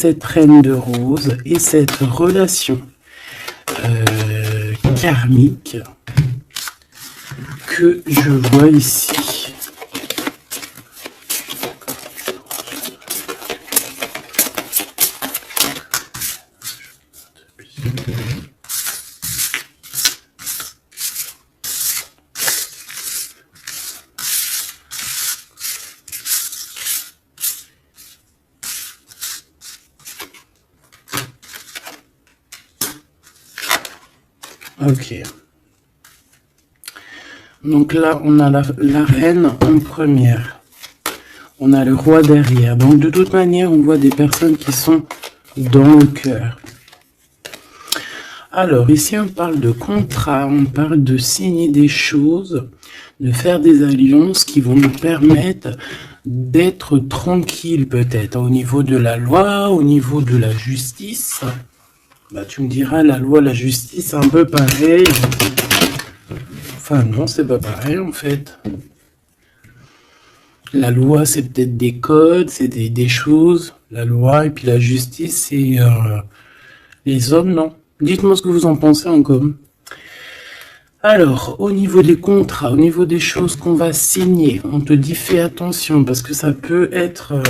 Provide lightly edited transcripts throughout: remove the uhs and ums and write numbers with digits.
cette reine de rose et cette relation karmique que je vois ici. Ok. Donc là, on a la reine en première. On a le roi derrière. Donc de toute manière, on voit des personnes qui sont dans le cœur. Alors ici, on parle de contrat, on parle de signer des choses, de faire des alliances qui vont nous permettre d'être tranquille peut-être au niveau de la loi, au niveau de la justice. Bah, tu me diras, la loi, la justice, un peu pareil. Enfin, non, c'est pas pareil, en fait. La loi, c'est peut-être des codes, c'est des choses. La loi, et puis la justice, c'est les hommes, non. Dites-moi ce que vous en pensez encore. Alors, au niveau des contrats, au niveau des choses qu'on va signer, on te dit fais attention, parce que ça peut être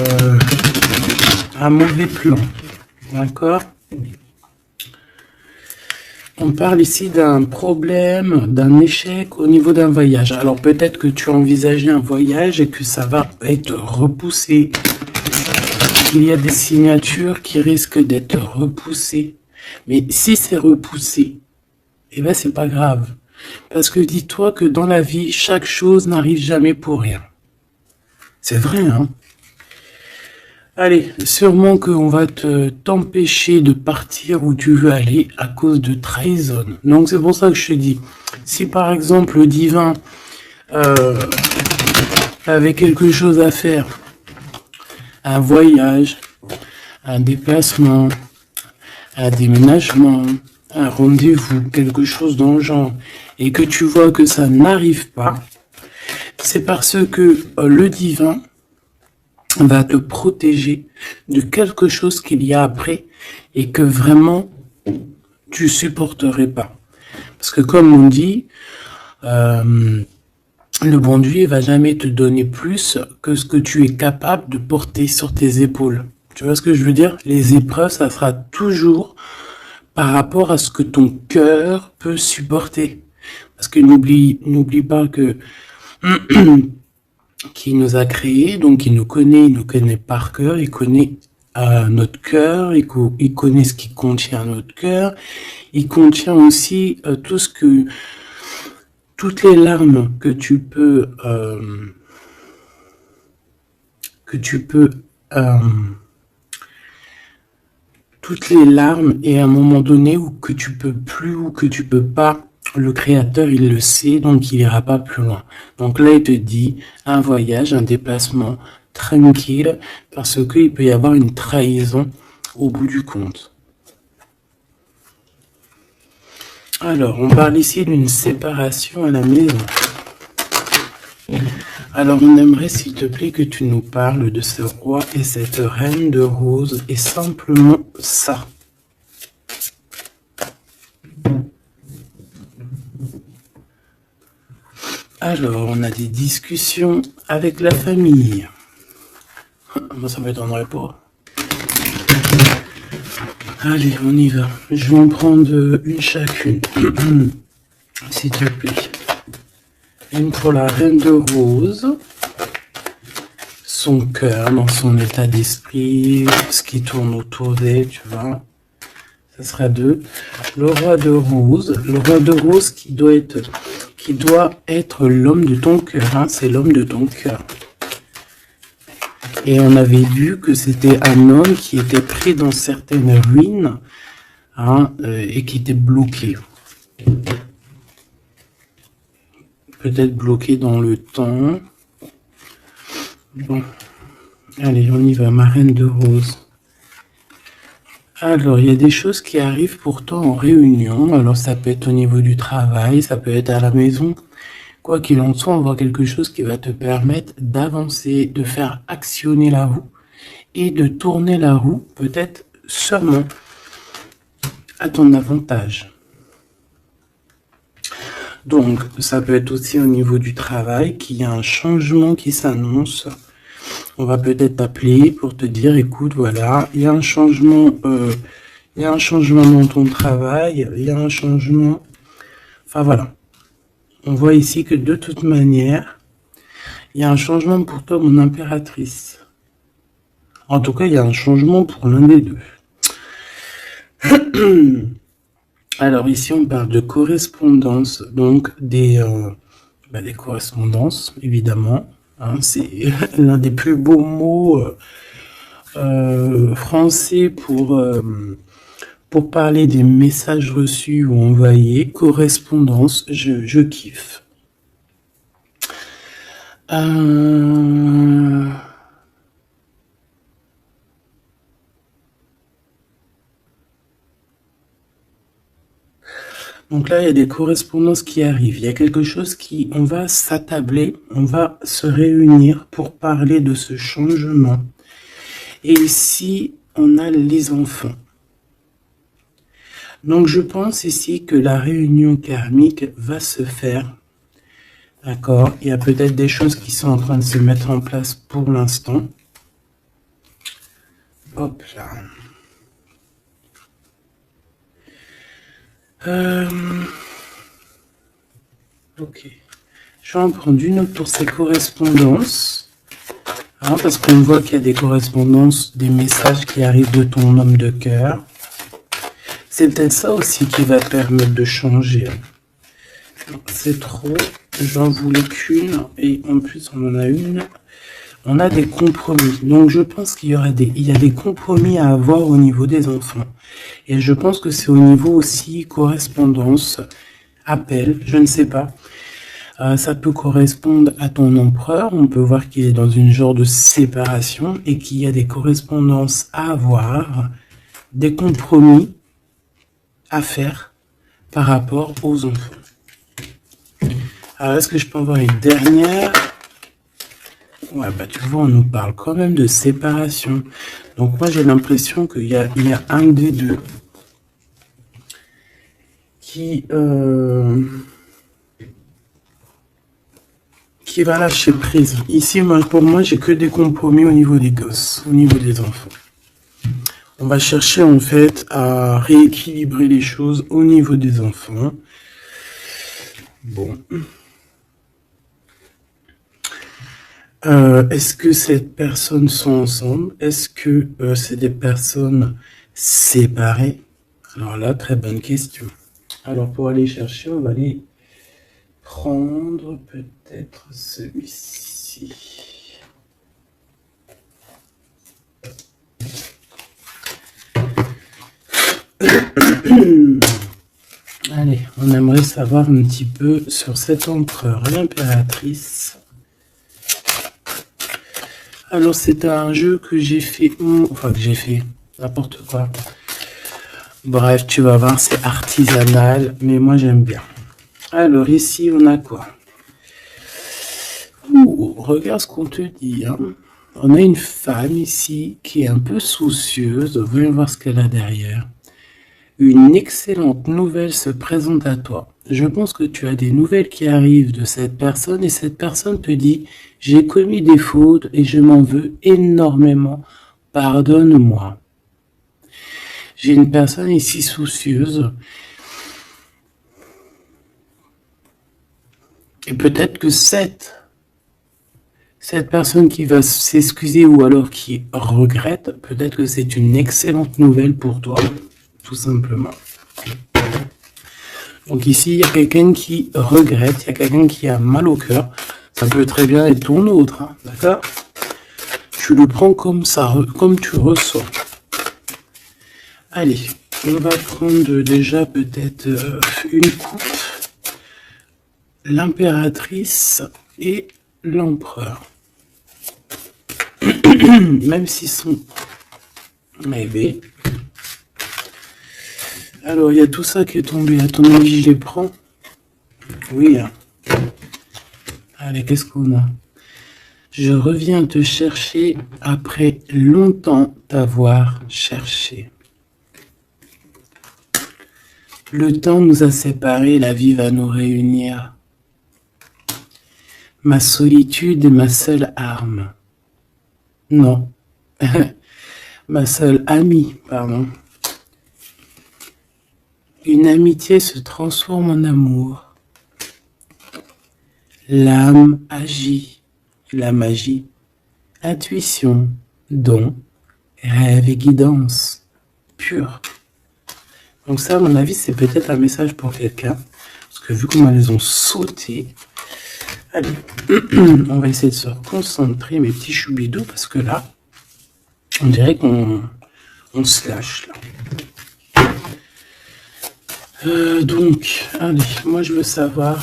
un mauvais plan. D'accord ? On parle ici d'un problème, d'un échec au niveau d'un voyage. Alors peut-être que tu as envisagé un voyage et que ça va être repoussé. Il y a des signatures qui risquent d'être repoussées. Mais si c'est repoussé, eh ben c'est pas grave. Parce que dis-toi que dans la vie, chaque chose n'arrive jamais pour rien. C'est vrai, hein? Allez, sûrement qu'on va t'empêcher de partir où tu veux aller à cause de trahison. Donc c'est pour ça que je te dis, si par exemple le divin avait quelque chose à faire, un voyage, un déplacement, un déménagement, un rendez-vous, quelque chose dans le genre, et que tu vois que ça n'arrive pas, c'est parce que le divin va te protéger de quelque chose qu'il y a après et que vraiment tu supporterais pas. Parce que comme on dit, le bon Dieu va jamais te donner plus que ce que tu es capable de porter sur tes épaules. Tu vois ce que je veux dire? Les épreuves, ça sera toujours par rapport à ce que ton cœur peut supporter. Parce que n'oublie pas que qui nous a créés, donc il nous connaît par cœur, il connaît notre cœur, il connaît ce qui contient notre cœur, il contient aussi toutes les larmes que tu peux toutes les larmes et à un moment donné où que tu peux plus ou que tu peux pas. Le créateur, il le sait, donc il ira pas plus loin. Donc là, il te dit un voyage, un déplacement tranquille, parce qu'il peut y avoir une trahison au bout du compte. Alors, on parle ici d'une séparation à la maison. Alors, on aimerait, s'il te plaît, que tu nous parles de ce roi et cette reine de rose, et simplement ça. Alors, on a des discussions avec la famille. Moi, ça m'étonnerait pas. Allez, on y va. Je vais en prendre une chacune. S'il te plaît. Une pour la reine de rose. Son cœur, dans son état d'esprit, ce qui tourne autour d'elle, tu vois. Ça sera 2. Le roi de rose. Le roi de rose qui doit être l'homme de ton cœur, hein, c'est l'homme de ton cœur. Et on avait vu que c'était un homme qui était pris dans certaines ruines, hein, et qui était bloqué. Peut-être bloqué dans le temps. Bon, allez, on y va, ma reine de rose. Alors, il y a des choses qui arrivent pourtant en réunion. Alors, ça peut être au niveau du travail, ça peut être à la maison. Quoi qu'il en soit, on voit quelque chose qui va te permettre d'avancer, de faire actionner la roue et de tourner la roue, peut-être seulement à ton avantage. Donc, ça peut être aussi au niveau du travail qu'il y a un changement qui s'annonce. On va peut-être t'appeler pour te dire, écoute, voilà, il y a un changement dans ton travail, il y a un changement. Enfin, voilà. On voit ici que de toute manière, il y a un changement pour toi, mon impératrice. En tout cas, il y a un changement pour l'un des deux. Alors ici, on parle de correspondance, donc des correspondances, évidemment. Hein, c'est l'un des plus beaux mots français pour parler des messages reçus ou envoyés. Correspondance, je kiffe. Donc là, il y a des correspondances qui arrivent. Il y a quelque chose on va s'attabler, on va se réunir pour parler de ce changement. Et ici, on a les enfants. Donc je pense ici que la réunion karmique va se faire. D'accord? Il y a peut-être des choses qui sont en train de se mettre en place pour l'instant. Hop là. Ok. Je vais en prendre une autre pour ces correspondances. Hein, parce qu'on voit qu'il y a des correspondances, des messages qui arrivent de ton homme de cœur. C'est peut-être ça aussi qui va permettre de changer. C'est trop. J'en voulais qu'une. Et en plus, on en a une. On a des compromis. Donc, je pense qu'il y a des compromis à avoir au niveau des enfants. Et je pense que c'est au niveau aussi correspondance, appel, je ne sais pas. Ça peut correspondre à ton empereur. On peut voir qu'il est dans une genre de séparation et qu'il y a des correspondances à avoir, des compromis à faire par rapport aux enfants. Alors, est-ce que je peux en voir une dernière? Ouais, tu vois, on nous parle quand même de séparation. Donc, moi, j'ai l'impression qu'il y a un des deux qui va lâcher prise. Ici, pour moi, j'ai que des compromis au niveau des gosses, au niveau des enfants. On va chercher, en fait, à rééquilibrer les choses au niveau des enfants. Bon. Est-ce que ces personnes sont ensemble? Est-ce que c'est des personnes séparées? Alors là, très bonne question. Alors pour aller chercher, on va aller prendre peut-être celui-ci. Allez, on aimerait savoir un petit peu sur cet empereur, l'impératrice. Alors c'est un jeu que j'ai fait, n'importe quoi. Bref, tu vas voir, c'est artisanal, mais moi j'aime bien. Alors ici, on a quoi? Regarde ce qu'on te dit. Hein. On a une femme ici qui est un peu soucieuse. Voyons voir ce qu'elle a derrière. Une excellente nouvelle se présente à toi. Je pense que tu as des nouvelles qui arrivent de cette personne et cette personne te dit « J'ai commis des fautes et je m'en veux énormément. Pardonne-moi. » J'ai une personne ici soucieuse. Et peut-être que cette personne qui va s'excuser ou alors qui regrette, peut-être que c'est une excellente nouvelle pour toi, tout simplement. Donc ici, il y a quelqu'un qui regrette, il y a quelqu'un qui a mal au cœur. Ça peut très bien être ton autre, hein, d'accord? Tu le prends comme ça, comme tu ressens. Allez, on va prendre déjà peut-être une coupe. L'impératrice et l'empereur. Même s'ils sont rêvés. Alors, il y a tout ça qui est tombé. À ton avis, je les prends? Oui. Hein. Allez, qu'est-ce qu'on a? Je reviens te chercher après longtemps t'avoir cherché. Le temps nous a séparés, la vie va nous réunir. Ma solitude est ma seule arme. Non, ma seule amie, pardon. Une amitié se transforme en amour. L'âme agit, la magie, intuition, don, rêve et guidance, pure. Donc ça, à mon avis, c'est peut-être un message pour quelqu'un. Parce que vu comment elles ont sauté, allez, on va essayer de se concentrer, mes petits choubidous, parce que là, on dirait qu'on se lâche, là. Donc, allez, moi je veux savoir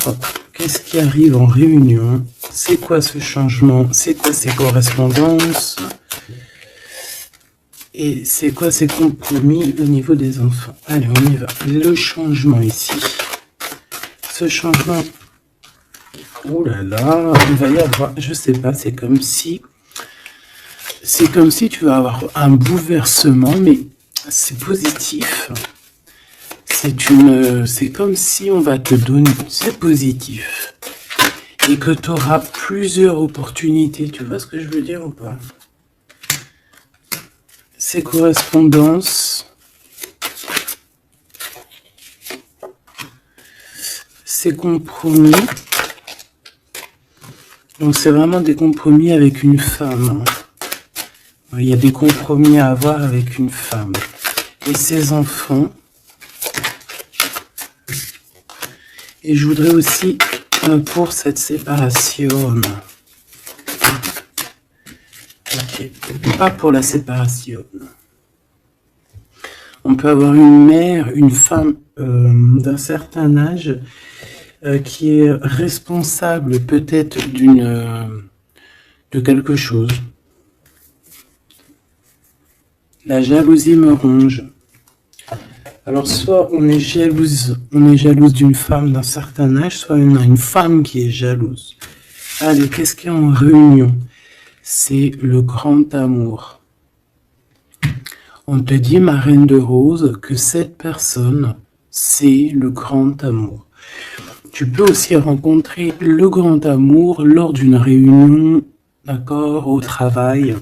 qu'est-ce qui arrive en réunion, c'est quoi ce changement, c'est quoi ces correspondances, et c'est quoi ces compromis au niveau des enfants. Allez, on y va. Le changement ici, ce changement, oh là là, il va y avoir, je sais pas, c'est comme si tu vas avoir un bouleversement, mais c'est positif. C'est comme si on va te donner, c'est positif, et que tu auras plusieurs opportunités. Tu vois ce que je veux dire ou pas? Ces correspondances, ces compromis, donc c'est vraiment des compromis avec une femme. Il y a des compromis à avoir avec une femme. Et ses enfants. Et je voudrais aussi, pour cette séparation, okay. Pas pour la séparation. On peut avoir une mère, une femme d'un certain âge qui est responsable peut-être de quelque chose. La jalousie me ronge. Alors, soit on est jalouse d'une femme d'un certain âge, soit on a une femme qui est jalouse. Allez, qu'est-ce qu'il y a en réunion? C'est le grand amour. On te dit, ma reine de rose, que cette personne, c'est le grand amour. Tu peux aussi rencontrer le grand amour lors d'une réunion, d'accord, au travail.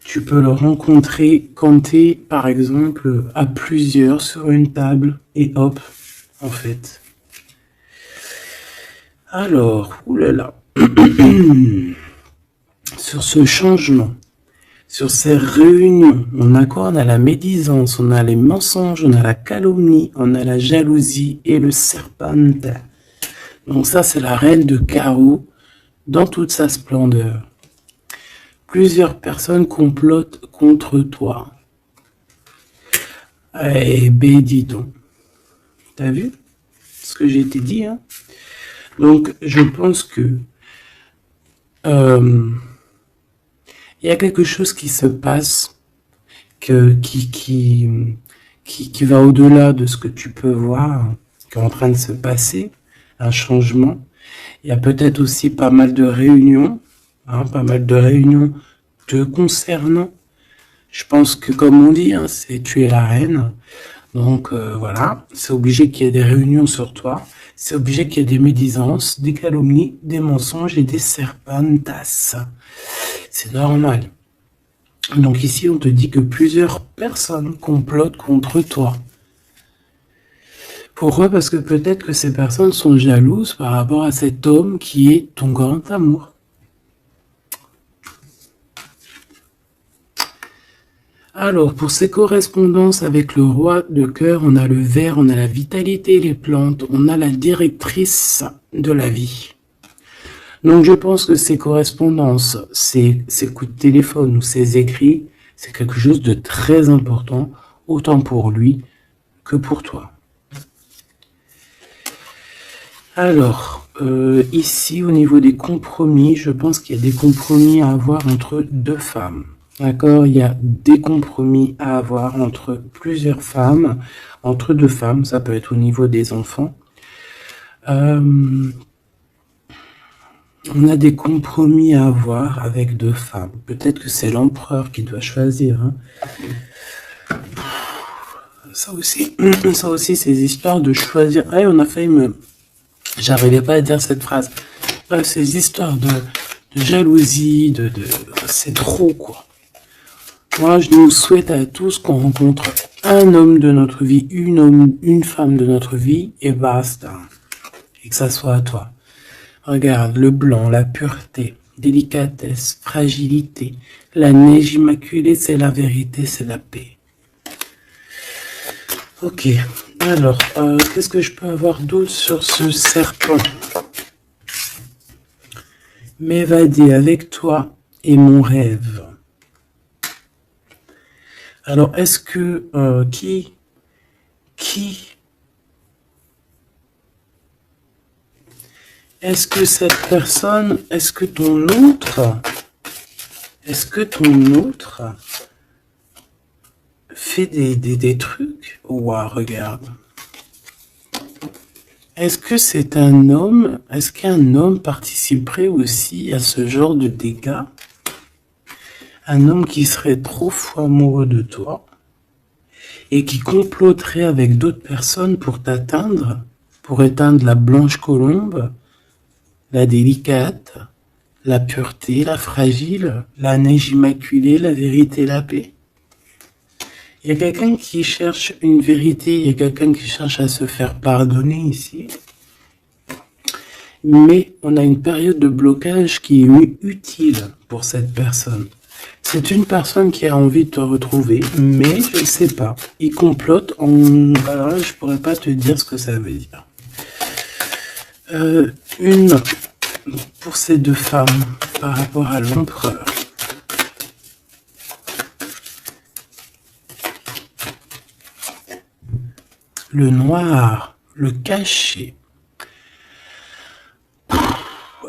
Tu peux le rencontrer quand tu es, par exemple, à plusieurs sur une table, et hop, en fait. Alors, oulala, sur ce changement, sur ces réunions, on a quoi? On a la médisance, on a les mensonges, on a la calomnie, on a la jalousie et le serpente. Donc ça, c'est la reine de carreau dans toute sa splendeur. Plusieurs personnes complotent contre toi. Eh ben, dis donc. T'as vu ce que j'ai été dit, hein? Donc, je pense que il y a quelque chose qui se passe qui va au-delà de ce que tu peux voir, qui est en train de se passer, un changement. Il y a peut-être aussi pas mal de réunions, te concernant. Je pense que, comme on dit, c'est tu es la reine. Donc voilà, c'est obligé qu'il y ait des réunions sur toi. C'est obligé qu'il y ait des médisances, des calomnies, des mensonges et des serpentas. C'est normal. Donc ici, on te dit que plusieurs personnes complotent contre toi. Pourquoi? Parce que peut-être que ces personnes sont jalouses par rapport à cet homme qui est ton grand amour. Alors, pour ces correspondances avec le roi de cœur, on a le ver, on a la vitalité, les plantes, on a la directrice de la vie. Donc, je pense que ces correspondances, ces coups de téléphone ou ces écrits, c'est quelque chose de très important, autant pour lui que pour toi. Alors, ici, au niveau des compromis, je pense qu'il y a des compromis à avoir entre deux femmes. D'accord, il y a des compromis à avoir entre plusieurs femmes, entre deux femmes, ça peut être au niveau des enfants. On a des compromis à avoir avec deux femmes. Peut-être que c'est l'empereur qui doit choisir. Hein. Ça aussi, ces histoires de choisir. Ah, on a failli me... J'arrivais pas à dire cette phrase. Bref, ces histoires de jalousie, c'est trop, quoi. Moi, je nous souhaite à tous qu'on rencontre un homme de notre vie, une femme de notre vie, et basta. Et que ça soit à toi. Regarde, le blanc, la pureté, délicatesse, fragilité. La neige immaculée, c'est la vérité, c'est la paix. Ok, alors, qu'est-ce que je peux avoir d'autre sur ce serpent? M'évader avec toi est mon rêve. Alors, est-ce que, qui est-ce que cette personne, est-ce que ton autre fait des trucs? Ouah, regarde. Est-ce que c'est un homme? Est-ce qu'un homme participerait aussi à ce genre de dégâts? Un homme qui serait trop fou amoureux de toi et qui comploterait avec d'autres personnes pour t'atteindre, pour éteindre la blanche colombe, la délicate, la pureté, la fragile, la neige immaculée, la vérité, la paix. Il y a quelqu'un qui cherche une vérité, il y a quelqu'un qui cherche à se faire pardonner ici. Mais on a une période de blocage qui est utile pour cette personne. C'est une personne qui a envie de te retrouver, mais je ne sais pas. Il complote alors là, je pourrais pas te dire ce que ça veut dire. Pour ces deux femmes, par rapport à l'empereur. Le noir, le caché.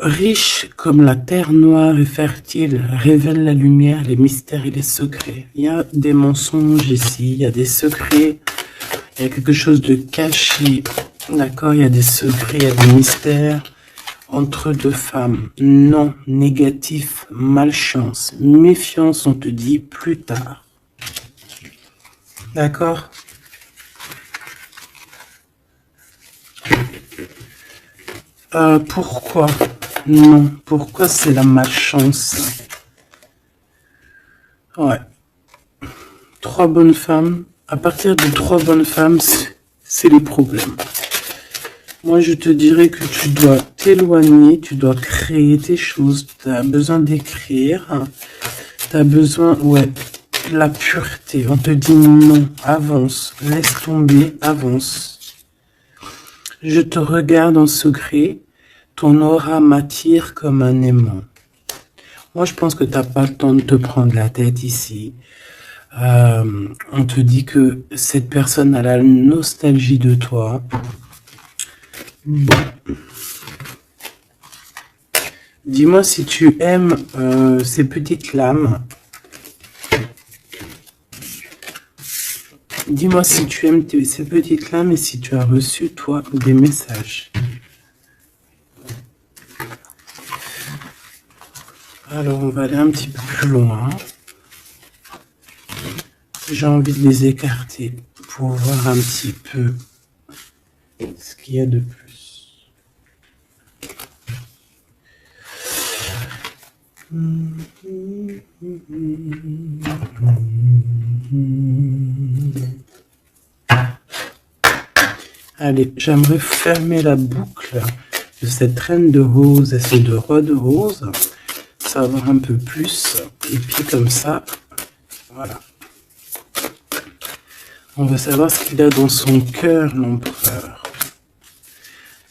Riche comme la terre noire et fertile, révèle la lumière, les mystères et les secrets. Il y a des mensonges ici, il y a des secrets, il y a quelque chose de caché, d'accord? Il y a des secrets, il y a des mystères entre deux femmes. Non, négatif, malchance, méfiance, on te dit plus tard. D'accord? Pourquoi? Non, pourquoi c'est la malchance? Ouais. 3 bonnes femmes. À partir de 3 bonnes femmes, c'est les problèmes. Moi, je te dirais que tu dois t'éloigner, tu dois créer tes choses. Tu as besoin d'écrire. Tu as besoin, la pureté. On te dit non, avance, laisse tomber, avance. Je te regarde en secret. Ton aura m'attire comme un aimant. Moi, je pense que tu n'as pas le temps de te prendre la tête ici. On te dit que cette personne a la nostalgie de toi. Bon. Dis-moi si tu aimes ces petites lames. Dis-moi si tu aimes ces petites lames et si tu as reçu, toi, des messages. Alors, on va aller un petit peu plus loin. J'ai envie de les écarter pour voir un petit peu ce qu'il y a de plus. Allez, j'aimerais fermer la boucle de cette reine de rose et ces deux rois de rose. Savoir un peu plus. Et puis comme ça, voilà. On va savoir ce qu'il a dans son cœur, l'empereur.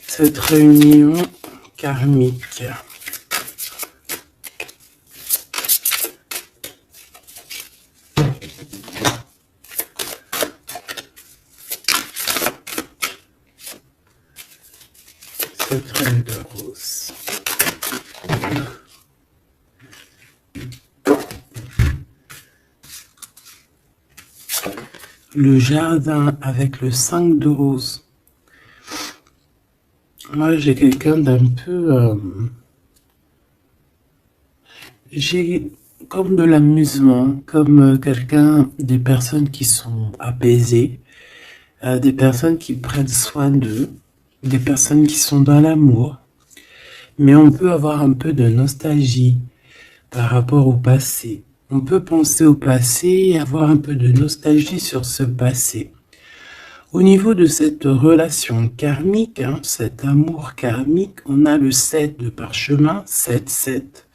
Cette réunion karmique. Cette reine de rose. Le jardin avec le 5 de rose. Moi, j'ai quelqu'un d'un peu j'ai comme de l'amusement, comme des personnes qui sont apaisées, des personnes qui prennent soin d'eux, des personnes qui sont dans l'amour. Mais on peut avoir un peu de nostalgie par rapport au passé. On peut penser au passé et avoir un peu de nostalgie sur ce passé. Au niveau de cette relation karmique, cet amour karmique, on a le 7 de parchemin, 7.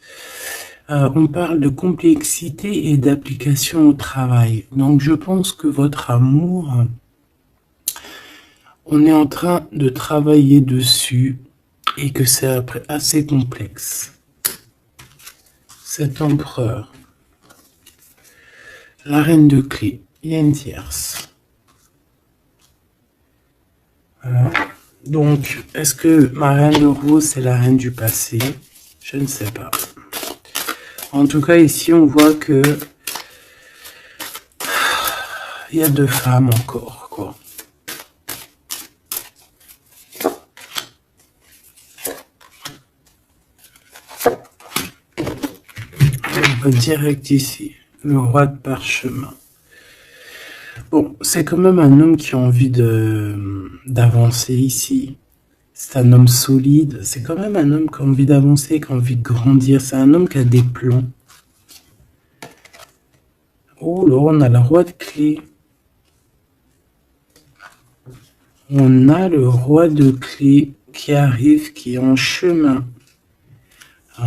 On parle de complexité et d'application au travail. Donc je pense que votre amour, on est en train de travailler dessus et que c'est assez complexe. Cet empereur, la reine de clés, il y a une tierce. Voilà. Donc, est-ce que ma reine de rose, c'est la reine du passé? Je ne sais pas. En tout cas, ici, on voit que il y a 2 femmes encore, quoi. On va direct ici, le roi de parchemin. Bon, c'est quand même un homme qui a envie d'avancer ici. C'est un homme solide. C'est quand même un homme qui a envie d'avancer, qui a envie de grandir. C'est un homme qui a des plans. Oh là, on a le roi de clés. On a le roi de clés qui arrive, qui est en chemin. Oh,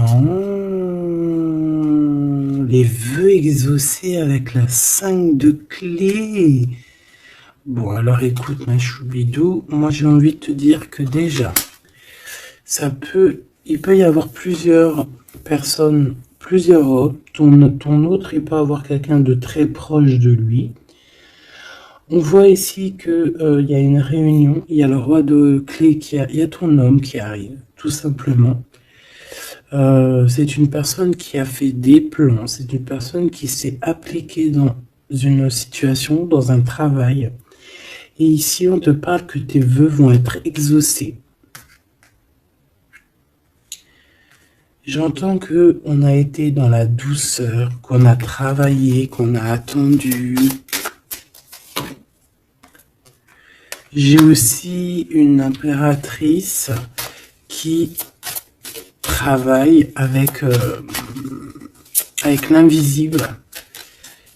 les vœux exaucés avec la 5 de clés. Bon, alors écoute, ma choubidou, moi j'ai envie de te dire que déjà, il peut y avoir plusieurs personnes, plusieurs hommes. Ton autre, il peut avoir quelqu'un de très proche de lui. On voit ici que il y a une réunion, il y a le roi de clés il y a ton homme qui arrive, tout simplement. C'est une personne qui a fait des plans, c'est une personne qui s'est appliquée dans une situation, dans un travail. Et ici, on te parle que tes vœux vont être exaucés. J'entends que on a été dans la douceur, qu'on a travaillé, qu'on a attendu. J'ai aussi une impératrice qui travaille avec l'invisible,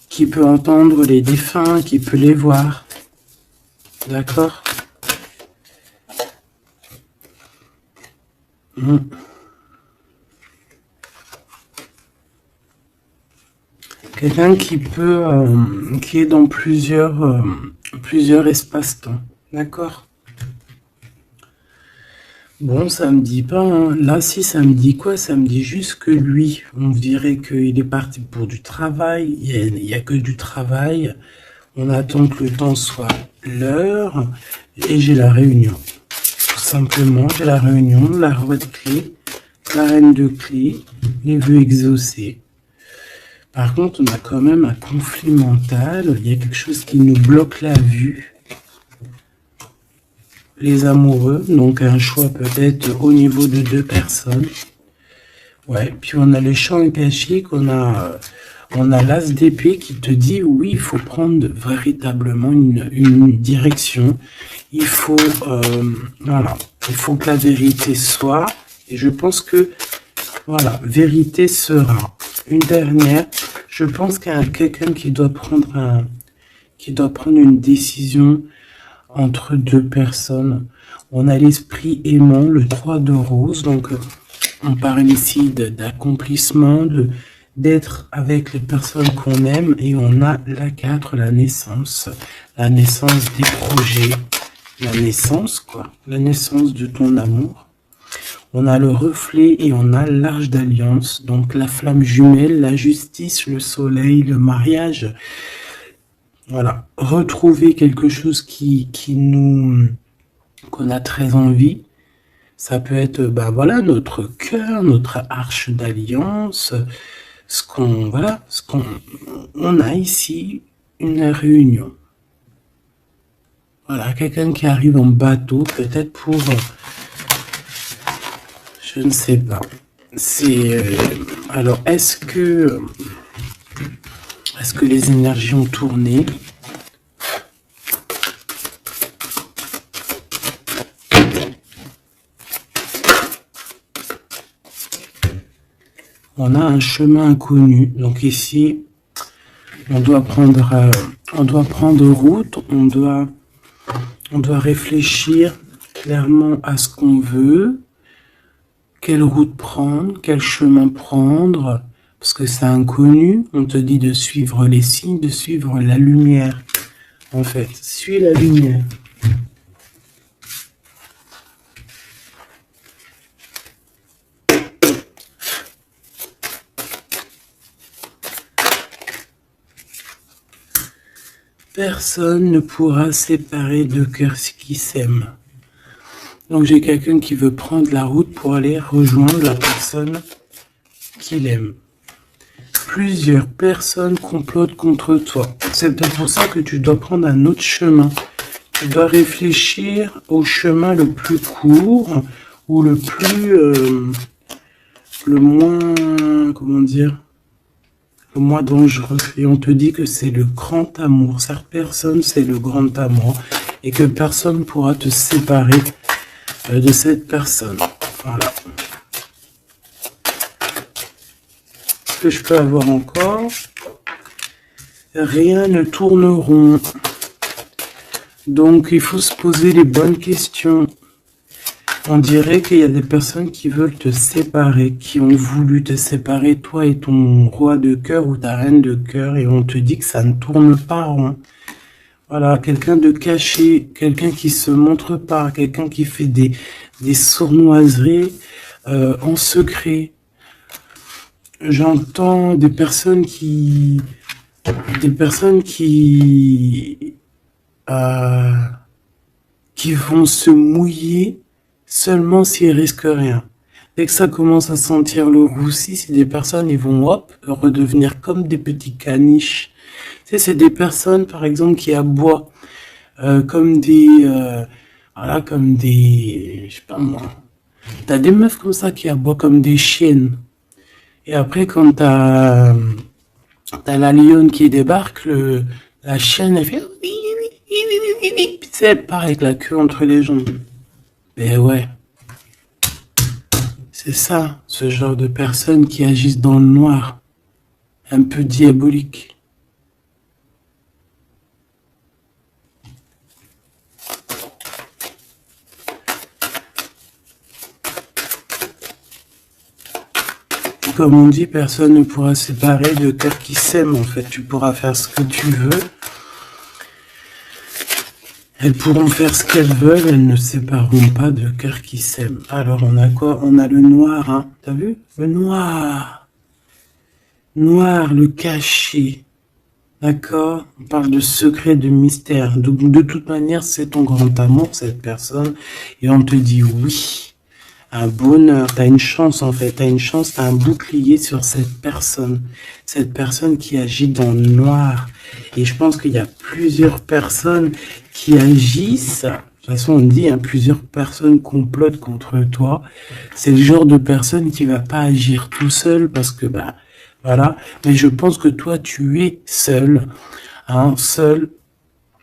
qui peut entendre les défunts, qui peut les voir. D'accord? Quelqu'un qui peut, qui est dans plusieurs espaces-temps. D'accord? Bon, ça me dit pas, hein. Là, si ça me dit quoi? Ça me dit juste que lui, on dirait qu'il est parti pour du travail. Il y a que du travail. On attend que le temps soit l'heure. Et j'ai la réunion. Tout simplement, j'ai la réunion, la roi de clés, la reine de clés, les vœux exaucés. Par contre, on a quand même un conflit mental. Il y a quelque chose qui nous bloque la vue. Les amoureux, donc un choix peut-être au niveau de 2 personnes. Ouais, puis on a les champs cachés, on a l'as d'épée qui te dit oui, il faut prendre véritablement une direction. Il faut, voilà, il faut que la vérité soit. Et je pense que, voilà, vérité sera. Une dernière, je pense qu'il y a quelqu'un qui doit prendre une décision entre 2 personnes. On a l'esprit aimant, le 3 de rose, donc on parle ici d'accomplissement, d'être avec les personnes qu'on aime, et on a la 4, la naissance des projets, la naissance quoi, la naissance de ton amour. On a le reflet et on a l'arche d'alliance, donc la flamme jumelle, la justice, le soleil, le mariage. Voilà, retrouver quelque chose qu'on a très envie. Ça peut être, voilà, notre cœur, notre arche d'alliance, on a ici une réunion. Voilà, quelqu'un qui arrive en bateau, peut-être pour, je ne sais pas. Alors, est-ce que les énergies ont tourné? On a un chemin inconnu. Donc ici, on doit prendre route. On doit réfléchir clairement à ce qu'on veut. Quelle route prendre, quel chemin prendre, parce que c'est inconnu. On te dit de suivre les signes, de suivre la lumière. En fait, suis la lumière. Personne ne pourra séparer deux cœurs qui s'aiment. Donc j'ai quelqu'un qui veut prendre la route pour aller rejoindre la personne qu'il aime. Plusieurs personnes complotent contre toi. C'est peut-être pour ça que tu dois prendre un autre chemin. Tu dois réfléchir au chemin le plus court ou le moins dangereux. Et on te dit que c'est le grand amour. Cette personne, c'est le grand amour. Et que personne ne pourra te séparer de cette personne. Voilà. Ce que je peux avoir encore, rien ne tourne rond. Donc il faut se poser les bonnes questions. On dirait qu'il y a des personnes qui veulent te séparer, qui ont voulu te séparer, toi et ton roi de cœur ou ta reine de cœur, et on te dit que ça ne tourne pas rond. Voilà, quelqu'un de caché, quelqu'un qui se montre pas, quelqu'un qui fait des sournoiseries en secret. J'entends des personnes qui vont se mouiller seulement s'ils risquent rien. Dès que ça commence à sentir le roussi, c'est des personnes, ils vont redevenir comme des petits caniches. Tu sais, c'est des personnes, par exemple, qui aboient comme des, je sais pas moi. T'as des meufs comme ça qui aboient comme des chiennes. Et après, quand t'as la lionne qui débarque, la chienne, elle fait tu sais, elle part avec la queue entre les jambes. Ben ouais. C'est ça, ce genre de personnes qui agissent dans le noir. Un peu diabolique. Comme on dit, personne ne pourra séparer de cœurs qui s'aiment. En fait, tu pourras faire ce que tu veux. Elles pourront faire ce qu'elles veulent, elles ne sépareront pas de cœurs qui s'aiment. Alors, on a quoi? On a le noir, hein. T'as vu? Le noir. Noir, le caché. D'accord? On parle de secret, de mystère. Donc, de toute manière, c'est ton grand amour, cette personne. Et on te dit oui. Un bonheur, t'as une chance en fait, t'as un bouclier sur cette personne qui agit dans le noir. Et je pense qu'il y a plusieurs personnes qui agissent, de toute façon on dit, hein, plusieurs personnes complotent contre toi. C'est le genre de personne qui va pas agir tout seul parce que, voilà. Mais je pense que toi tu es seul, hein, seul,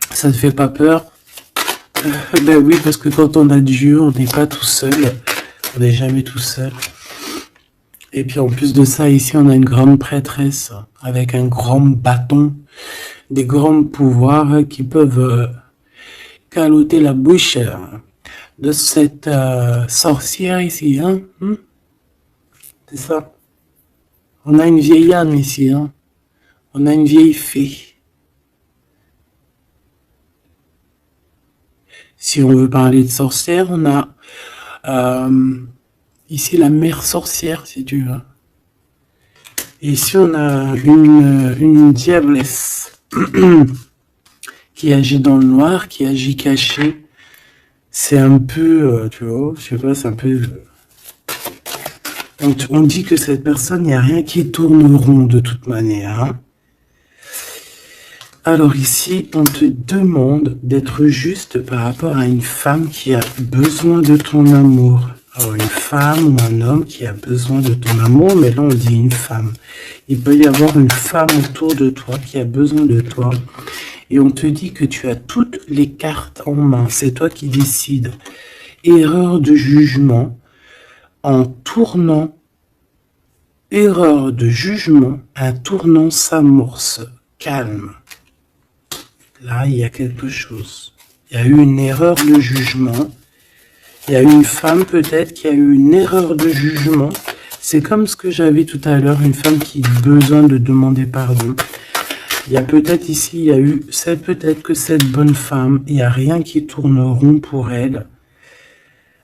ça te fait pas peur? Ben oui, parce que quand on a Dieu, on n'est pas tout seul. On n'est jamais tout seul. Et puis en plus de ça, ici on a une grande prêtresse avec un grand bâton, des grands pouvoirs qui peuvent caloter la bouche de cette sorcière ici. Hein? C'est ça. On a une vieille âme ici. Hein? On a une vieille fée. Si on veut parler de sorcière, on a ici la mère sorcière, si tu veux. Et ici on a une diablesse qui agit dans le noir, qui agit caché. C'est un peu, tu vois, je sais pas, c'est un peu... Donc, on dit que cette personne, il n'y a rien qui tourne rond de toute manière. Hein. Alors ici, on te demande d'être juste par rapport à une femme qui a besoin de ton amour. Alors, une femme ou un homme qui a besoin de ton amour, mais là on dit une femme. Il peut y avoir une femme autour de toi qui a besoin de toi. Et on te dit que tu as toutes les cartes en main. C'est toi qui décides. Erreur de jugement en tournant. Erreur de jugement, un tournant s'amorce. Calme. Là, il y a quelque chose. Il y a eu une erreur de jugement. Il y a une femme peut-être qui a eu une erreur de jugement. C'est comme ce que j'avais tout à l'heure, une femme qui a besoin de demander pardon. Il y a peut-être ici, il y a eu, c'est peut-être que cette bonne femme, il n'y a rien qui tourne rond pour elle.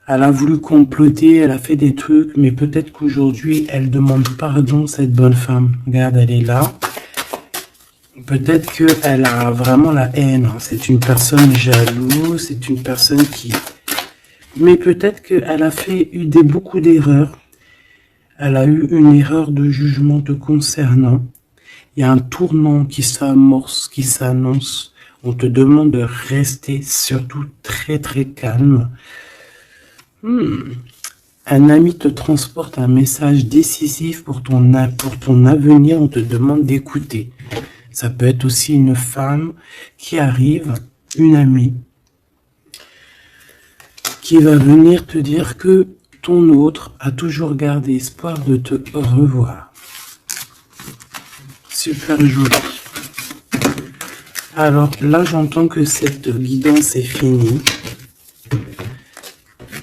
Elle a voulu comploter, elle a fait des trucs, mais peut-être qu'aujourd'hui, elle demande pardon, cette bonne femme. Regarde, elle est là. Peut-être qu'elle a vraiment la haine. C'est une personne jalouse, c'est une personne qui... Mais peut-être qu'elle a fait beaucoup d'erreurs. Elle a eu une erreur de jugement te concernant. Il y a un tournant qui s'amorce, qui s'annonce. On te demande de rester surtout très très calme. Un ami te transporte un message décisif pour ton avenir. On te demande d'écouter. Ça peut être aussi une femme qui arrive, une amie, qui va venir te dire que ton autre a toujours gardé espoir de te revoir. Super joli. Alors là, j'entends que cette guidance est finie.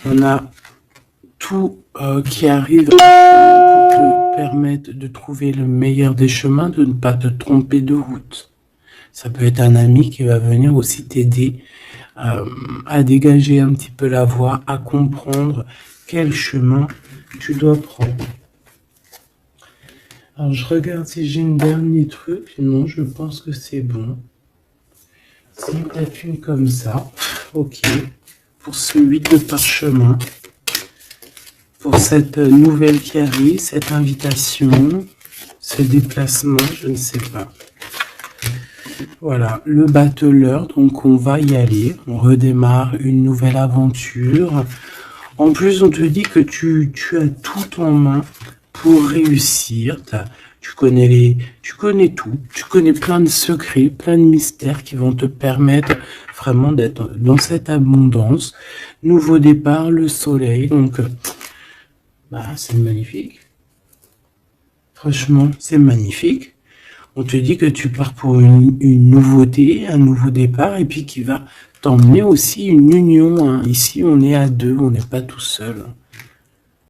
On a tout qui arrive pour te permettre de trouver le meilleur des chemins, de ne pas te tromper de route. Ça peut être un ami qui va venir aussi t'aider à dégager un petit peu la voie, à comprendre quel chemin tu dois prendre. Alors je regarde si j'ai un dernier truc. Non, je pense que c'est bon. Si peut-être une comme ça. Ok. Pour ce 8 de parchemin. Pour cette nouvelle qui arrive, cette invitation, ce déplacement, je ne sais pas. Voilà, le battleur, donc on va y aller, on redémarre une nouvelle aventure. En plus, on te dit que tu as tout en main pour réussir. Tu connais tout, tu connais plein de secrets, plein de mystères qui vont te permettre vraiment d'être dans cette abondance. Nouveau départ, le soleil, donc c'est magnifique. Franchement, c'est magnifique. On te dit que tu pars pour une nouveauté, un nouveau départ, et puis qui va t'emmener aussi une union. Ici, on est à deux, on n'est pas tout seul.